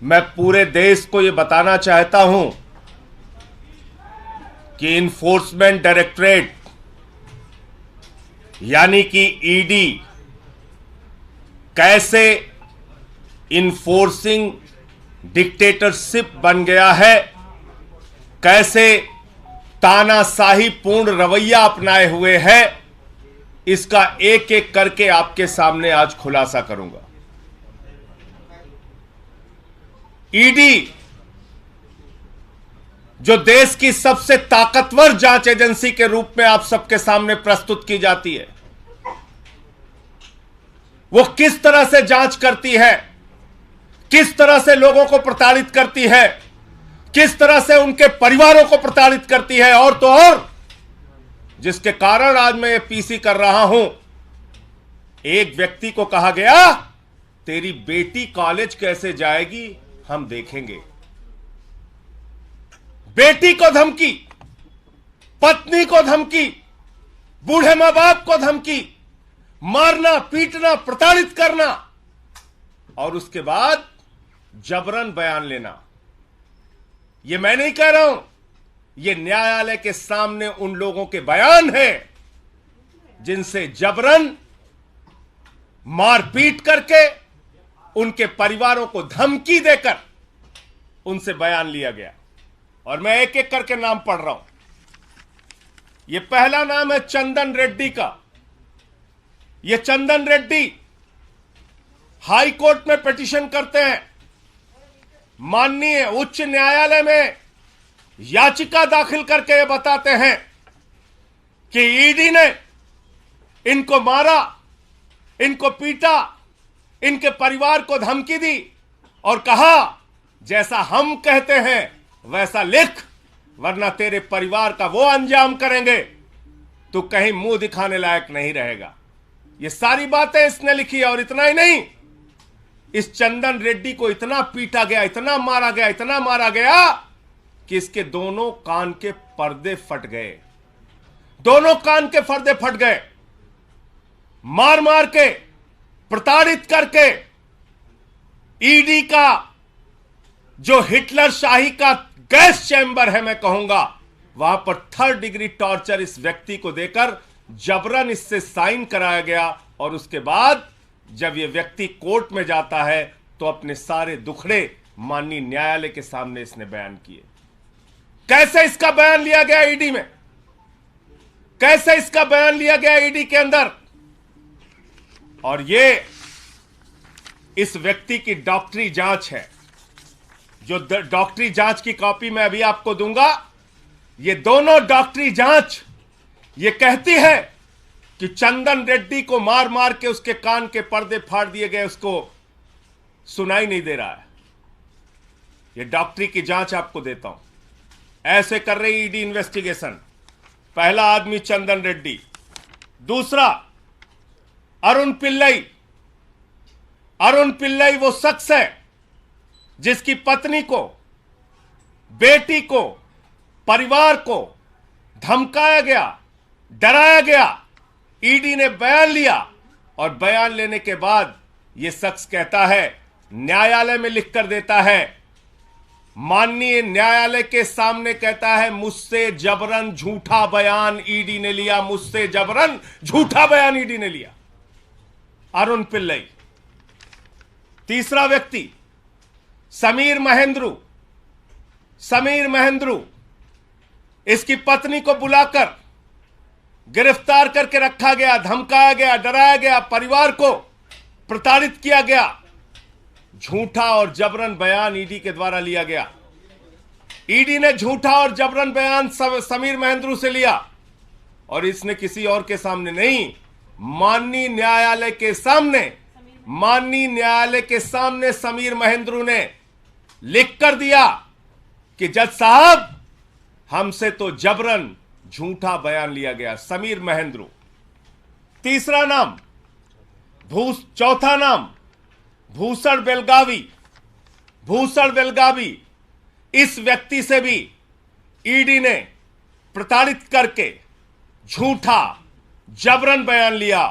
मैं पूरे देश को यह बताना चाहता हूं कि इन्फोर्समेंट डायरेक्टरेट यानी कि ईडी कैसे इन्फोर्सिंग डिक्टेटरशिप बन गया है, कैसे तानाशाही पूर्ण रवैया अपनाए हुए है, इसका एक एक करके आपके सामने आज खुलासा करूंगा। ईडी जो देश की सबसे ताकतवर जांच एजेंसी के रूप में आप सबके सामने प्रस्तुत की जाती है, वो किस तरह से जांच करती है, किस तरह से लोगों को प्रताड़ित करती है, किस तरह से उनके परिवारों को प्रताड़ित करती है। और तो और जिसके कारण आज मैं ये पीसी कर रहा हूं, एक व्यक्ति को कहा गया तेरी बेटी कॉलेज कैसे जाएगी हम देखेंगे। बेटी को धमकी, पत्नी को धमकी, बूढ़े मां बाप को धमकी, मारना पीटना प्रताड़ित करना और उसके बाद जबरन बयान लेना। यह मैं नहीं कह रहा हूं, यह न्यायालय के सामने उन लोगों के बयान हैं जिनसे जबरन मारपीट करके उनके परिवारों को धमकी देकर उनसे बयान लिया गया। और मैं एक एक करके नाम पढ़ रहा हूं। यह पहला नाम है चंदन रेड्डी का। यह चंदन रेड्डी हाई कोर्ट में पिटीशन करते हैं, माननीय उच्च न्यायालय में याचिका दाखिल करके ये बताते हैं कि ईडी ने इनको मारा, इनको पीटा, इनके परिवार को धमकी दी और कहा जैसा हम कहते हैं वैसा लिख, वरना तेरे परिवार का वो अंजाम करेंगे तू कहीं मुंह दिखाने लायक नहीं रहेगा। ये सारी बातें इसने लिखी है। और इतना ही नहीं, इस चंदन रेड्डी को इतना पीटा गया, इतना मारा गया, इतना मारा गया कि इसके दोनों कान के पर्दे फट गए। दोनों कान के पर्दे फट गए। मार मार के, प्रताड़ित करके ईडी का जो हिटलर शाही का गैस चैंबर है, मैं कहूंगा वहां पर 3rd डिग्री टॉर्चर इस व्यक्ति को देकर जबरन इससे साइन कराया गया। और उसके बाद जब यह व्यक्ति कोर्ट में जाता है तो अपने सारे दुखड़े माननीय न्यायालय के सामने इसने बयान किए। कैसे इसका बयान लिया गया ईडी में, कैसे इसका बयान लिया गया ईडी के अंदर। और ये इस व्यक्ति की डॉक्टरी जांच है, जो डॉक्टरी जांच की कॉपी मैं अभी आपको दूंगा। ये दोनों डॉक्टरी जांच ये कहती है कि चंदन रेड्डी को मार मार के उसके कान के पर्दे फाड़ दिए गए, उसको सुनाई नहीं दे रहा है। ये डॉक्टरी की जांच आपको देता हूं। ऐसे कर रही ईडी इन्वेस्टिगेशन। पहला आदमी चंदन रेड्डी, दूसरा अरुण पिल्लई। अरुण पिल्लई वो शख्स है जिसकी पत्नी को, बेटी को, परिवार को धमकाया गया, डराया गया। ईडी ने बयान लिया और बयान लेने के बाद यह शख्स कहता है, न्यायालय में लिख कर देता है, माननीय न्यायालय के सामने कहता है मुझसे जबरन झूठा बयान ईडी ने लिया, मुझसे जबरन झूठा बयान ईडी ने लिया। अरुण पिल्लई। तीसरा व्यक्ति समीर महेंद्रू। समीर महेंद्रू, इसकी पत्नी को बुलाकर गिरफ्तार करके रखा गया, धमकाया गया, डराया गया, परिवार को प्रताड़ित किया गया। झूठा और जबरन बयान ईडी के द्वारा लिया गया। ईडी ने झूठा और जबरन बयान समीर महेंद्रू से लिया और इसने किसी और के सामने नहीं, माननीय न्यायालय के सामने, माननीय न्यायालय के सामने समीर महेंद्रू ने लिख कर दिया कि जज साहब हमसे तो जबरन झूठा बयान लिया गया। समीर महेंद्रू। तीसरा नाम चौथा नाम भूषण बेलगावी। भूषण बेलगावी, इस व्यक्ति से भी ईडी ने प्रताड़ित करके झूठा जबरन बयान लिया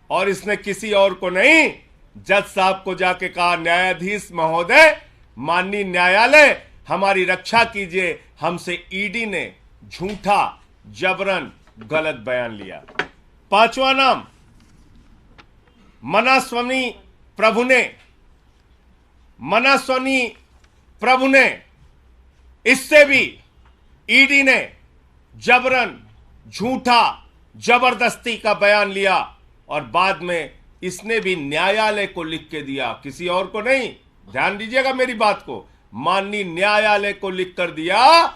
और इसने किसी और को नहीं, जज साहब को जाके कहा, न्यायाधीश महोदय माननीय न्यायालय हमारी रक्षा कीजिए, हमसे ईडी ने झूठा जबरन गलत बयान लिया। पांचवा नाम मनास्वामी प्रभु ने, इससे भी ईडी ने जबरन झूठा जबरदस्ती का बयान लिया और बाद में इसने भी न्यायालय को लिख के दिया, किसी और को नहीं, ध्यान दीजिएगा मेरी बात को, माननीय न्यायालय को लिख कर दिया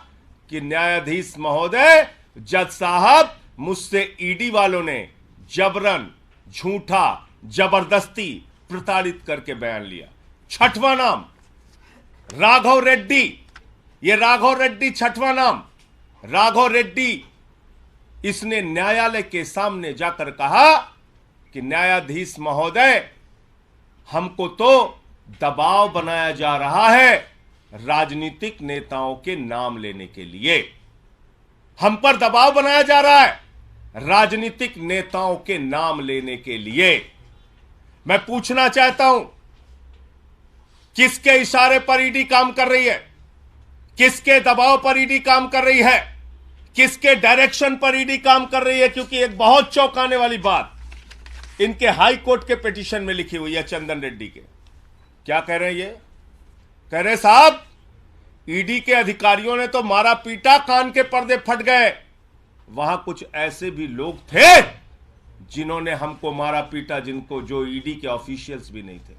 कि न्यायाधीश महोदय, जज साहब, मुझसे ईडी वालों ने जबरन झूठा जबरदस्ती प्रताड़ित करके बयान लिया। छठवां नाम राघव रेड्डी, ये राघव रेड्डी छठवां नाम। राघव रेड्डी इसने न्यायालय के सामने जाकर कहा कि न्यायाधीश महोदय, हमको तो दबाव बनाया जा रहा है राजनीतिक नेताओं के नाम लेने के लिए, हम पर दबाव बनाया जा रहा है राजनीतिक नेताओं के नाम लेने के लिए। मैं पूछना चाहता हूं, किसके इशारे पर ईडी काम कर रही है? किसके दबाव पर ईडी काम कर रही है? किसके डायरेक्शन पर ईडी काम कर रही है? क्योंकि एक बहुत चौंकाने वाली बात इनके हाई कोर्ट के पिटीशन में लिखी हुई है चंदन रेड्डी के। क्या कह रहे हैं ये? कह रहे साहब, ईडी के अधिकारियों ने तो मारा पीटा, कान के पर्दे फट गए, वहां कुछ ऐसे भी लोग थे जिन्होंने हमको मारा पीटा, जो ईडी के ऑफिशियल्स भी नहीं थे।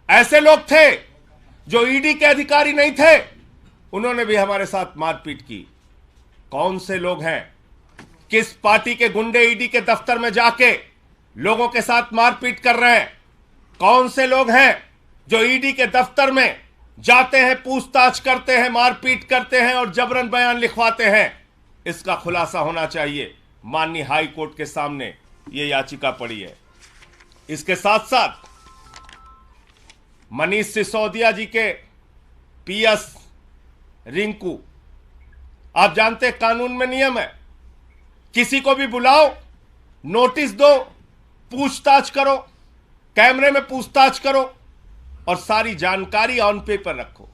ऐसे लोग थे जो ईडी के अधिकारी नहीं थे, उन्होंने भी हमारे साथ मारपीट की। कौन से लोग हैं? किस पार्टी के गुंडे ईडी के दफ्तर में जाके लोगों के साथ मारपीट कर रहे हैं? कौन से लोग हैं जो ईडी के दफ्तर में जाते हैं, पूछताछ करते हैं, मारपीट करते हैं और जबरन बयान लिखवाते हैं? इसका खुलासा होना चाहिए। माननीय हाई कोर्ट के सामने यह याचिका पड़ी है। इसके साथ साथ मनीष सिसोदिया जी के पीएस रिंकू, आप जानते हैं कानून में नियम है, किसी को भी बुलाओ, नोटिस दो, पूछताछ करो, कैमरे में पूछताछ करो और सारी जानकारी ऑन पेपर रखो।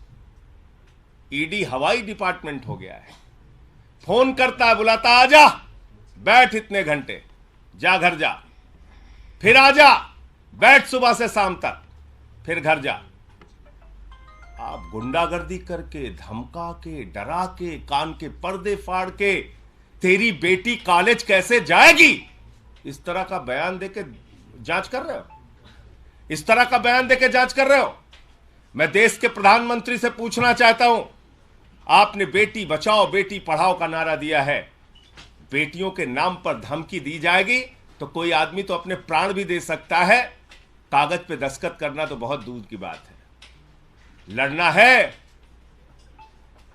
ईडी हवाई डिपार्टमेंट हो गया है। फोन करता है, बुलाता, आजा, बैठ इतने घंटे, जा घर जा, फिर आजा, बैठ सुबह से शाम तक, फिर घर जा। आप गुंडागर्दी करके, धमका के, डरा के, कान के पर्दे फाड़ के, तेरी बेटी कॉलेज कैसे जाएगी, इस तरह का बयान देके जांच कर रहे हो? इस तरह का बयान देके जांच कर रहे हो? मैं देश के प्रधानमंत्री से पूछना चाहता हूं, आपने बेटी बचाओ बेटी पढ़ाओ का नारा दिया है, बेटियों के नाम पर धमकी दी जाएगी तो कोई आदमी तो अपने प्राण भी दे सकता है, कागज पे दस्तखत करना तो बहुत दूर की बात है। लड़ना है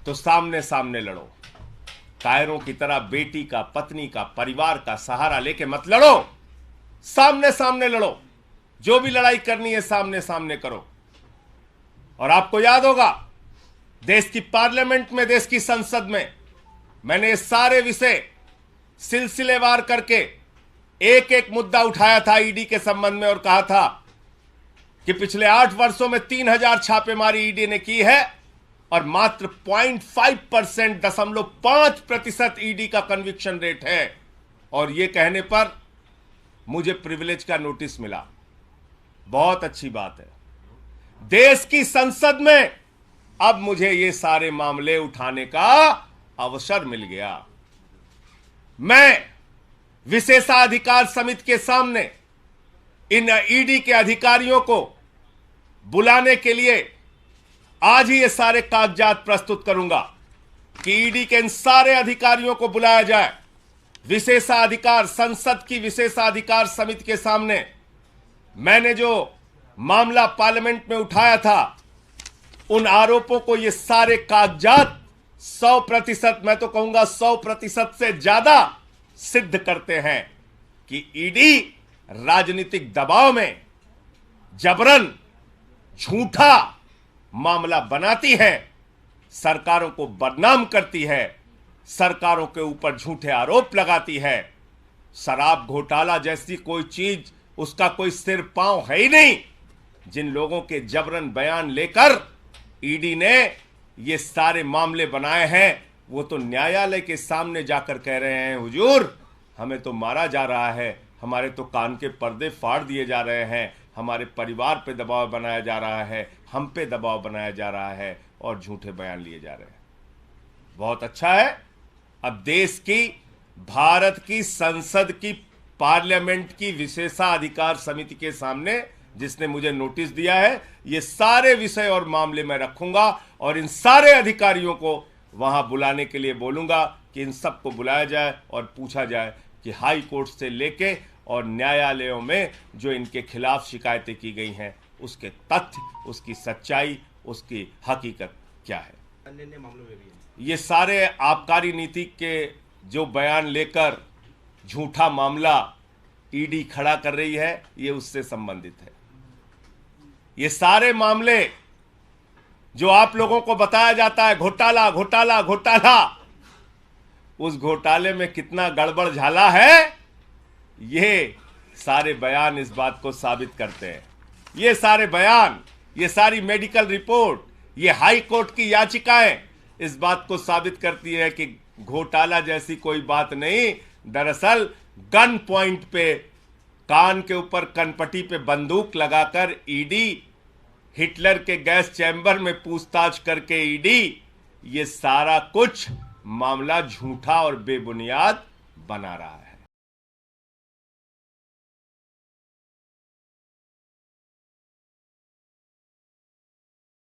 तो सामने सामने लड़ो, कायरों की तरह बेटी का, पत्नी का, परिवार का सहारा लेके मत लड़ो, सामने सामने लड़ो। जो भी लड़ाई करनी है सामने सामने करो। और आपको याद होगा, देश की पार्लियामेंट में, देश की संसद में मैंने ये सारे विषय सिलसिलेवार करके एक एक मुद्दा उठाया था ईडी के संबंध में और कहा था कि पिछले 8 वर्षों में 3000 छापेमारी ईडी ने की है और मात्र 0.5% ईडी का कन्विक्शन रेट है। और यह कहने पर मुझे प्रिविलेज का नोटिस मिला। बहुत अच्छी बात है। देश की संसद में अब मुझे ये सारे मामले उठाने का अवसर मिल गया। मैं विशेषाधिकार समिति के सामने इन ईडी के अधिकारियों को बुलाने के लिए आज ही ये सारे कागजात प्रस्तुत करूंगा कि ईडी के इन सारे अधिकारियों को बुलाया जाए। विशेषाधिकार, संसद की विशेषाधिकार समिति के सामने मैंने जो मामला पार्लियामेंट में उठाया था, उन आरोपों को ये सारे कागजात 100%, मैं तो कहूंगा 100% से ज्यादा सिद्ध करते हैं कि ईडी राजनीतिक दबाव में जबरन झूठा मामला बनाती है, सरकारों को बदनाम करती है, सरकारों के ऊपर झूठे आरोप लगाती है। शराब घोटाला जैसी कोई चीज, उसका कोई सिर पांव है ही नहीं। जिन लोगों के जबरन बयान लेकर ईडी ने ये सारे मामले बनाए हैं, वो तो न्यायालय के सामने जाकर कह रहे हैं, हुजूर हमें तो मारा जा रहा है, हमारे तो कान के पर्दे फाड़ दिए जा रहे हैं, हमारे परिवार पे दबाव बनाया जा रहा है, हम पे दबाव बनाया जा रहा है और झूठे बयान लिए जा रहे हैं। बहुत अच्छा है, अब देश की, भारत की संसद की, पार्लियामेंट की विशेषाधिकार समिति के सामने जिसने मुझे नोटिस दिया है, ये सारे विषय और मामले मैं रखूंगा और इन सारे अधिकारियों को वहां बुलाने के लिए बोलूंगा कि इन सबको बुलाया जाए और पूछा जाए कि हाई कोर्ट से लेके और न्यायालयों में जो इनके खिलाफ शिकायतें की गई हैं उसके तथ्य, उसकी सच्चाई, उसकी हकीकत क्या है। अन्य मामलों में भी है। ये सारे आबकारी नीति के जो बयान लेकर झूठा मामला ईडी खड़ा कर रही है, ये उससे संबंधित है। ये सारे मामले जो आप लोगों को बताया जाता है घोटाला घोटाला घोटाला, उस घोटाले में कितना गड़बड़ झाला है, ये सारे बयान इस बात को साबित करते हैं। ये सारे बयान, ये सारी मेडिकल रिपोर्ट, ये हाई कोर्ट की याचिकाएं इस बात को साबित करती है कि घोटाला जैसी कोई बात नहीं। दरअसल गन पॉइंट पे, कान के ऊपर कनपट्टी पे बंदूक लगाकर ईडी, हिटलर के गैस चैम्बर में पूछताछ करके ईडी, ये सारा कुछ मामला झूठा और बेबुनियाद बना रहा है।